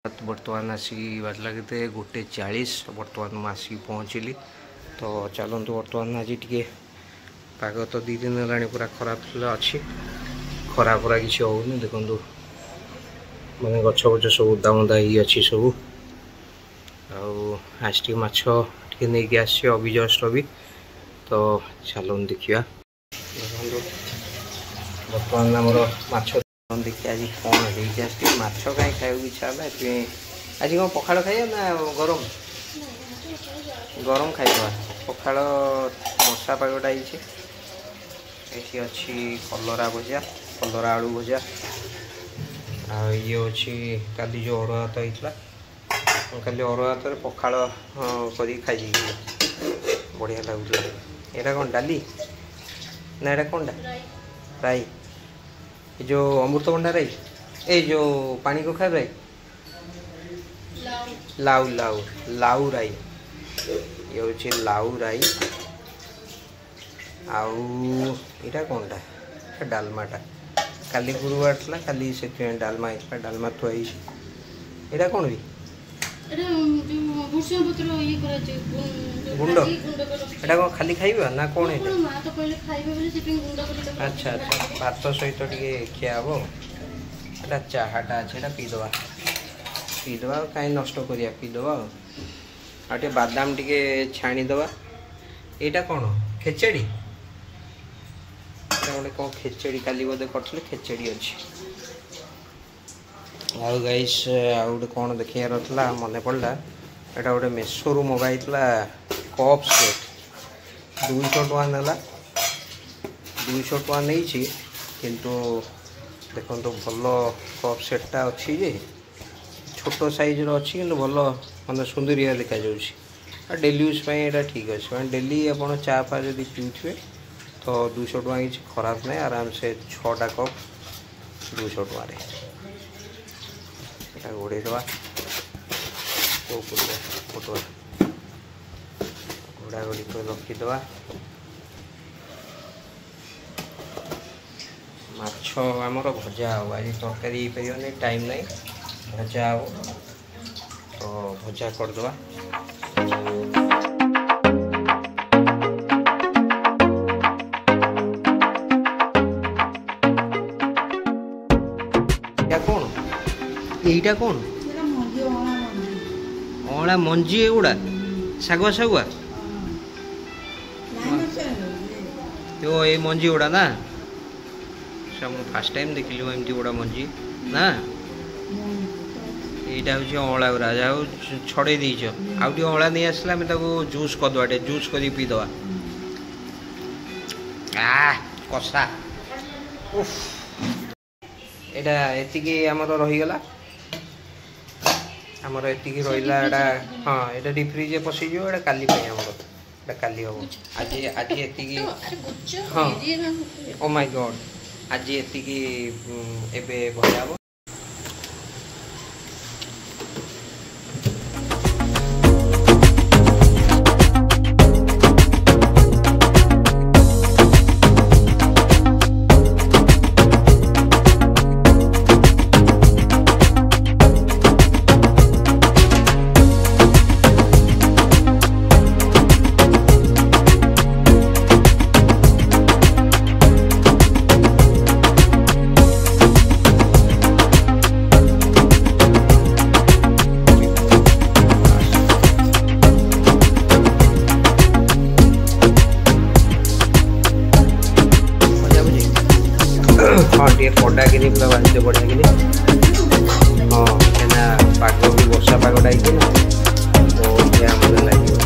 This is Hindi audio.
बर्तमान आसिक बाजला के 1:40 बर्तमान मुझे पहुँचली तो चलतु बर्तमान आज टे पाग तो 2 दिन है पूरा खराब अच्छी खरा खरा किसी होनी देखु मैंने गछ गछ सब उदा मुदा ही सब आज टी माछ टे नहीं आसी अभी जस्ट अभी तो चलून देखा देखो बर्तमान आमर माछ देखिए आज कौन है माछ कहीं खाई इच्छा है आज कौन पखाड़ खाइए ना गरम गरम खाइबा पखाड़ मशा पागटा ये अच्छी कलरा भजा कलरा आलू भजा ये अच्छी काली जो अरुआ भात होता काली अरुआ भात पखाड़ कर खाई बढ़िया लगुला यहाँ कौन डाली ना यहाँ कौन राई ये जो अमृतभंडा राई ए जो पानी कखा राई लाउ लाउ लाउ राई ये हूँ लाउ राई आटा कौन टा डालमाटा काली गुरुवार था काली से डालमा होता डालमा थुआई यहाँ कौन भी गुंड एटा कौन खाली खाइबा ना कौन है अच्छा अच्छा भात सहित खिया हम एटा चाहाटा अच्छे पीदबा कहीं नष्ट करिया पीदबा आटे बादाम टिके छाणीदबा यहाँ कौन खेचेड़ी गोटे कौन खेचेड़ी काली बोधे कर खेचेड़ी अच्छी आउ गाइस आउटे कौन देखार था मन पड़ा यहाँ गोटे मेसो मगाई कप सेट 200 टका नाला 200 टका नहीं किंतु देखो तो भल कप सेटा अच्छी जे छोट साइज अच्छी कि भल मतलब सुंदरिया देखा डेली यूज यहाँ ठीक अच्छे मैं डेली आप चा फा जब पीउे तो 200 टका किसी खराब ना आराम से 6टा कप 200 टकर गोड़े दवा पटुआ घोड़ा घोड़ी कर रखीदवा माछ आमर भजा हो आज तरकारी पारे टाइम नहीं भजा हो तो भजा करदवा कौन यहीटा कौन अला मंजी एगुड़ा सागुआ सागुआ तो ये मंजी गुड़ा ना मुझे फास्ट टाइम देखिली एमती गुड़ा मंजी ना यहाँ हूँ अला गुरा जाओ छड़े दीच आउट अला नहीं आसला जूस करदे जूस कर पीदवा कषा यहाँ एति आमर रहीगला आमर एति रहा हाँ यहाँ डी फ्रिज पशिज यहाँ काली आमर काली हम आज आज एति हाँ ओ माय गॉड आज एति एबे भजा हम हाँ टे पड़ा कि पूरा बांधते बढ़िया कि हाँ पाग भी वर्षा पागटा तो मजा लगे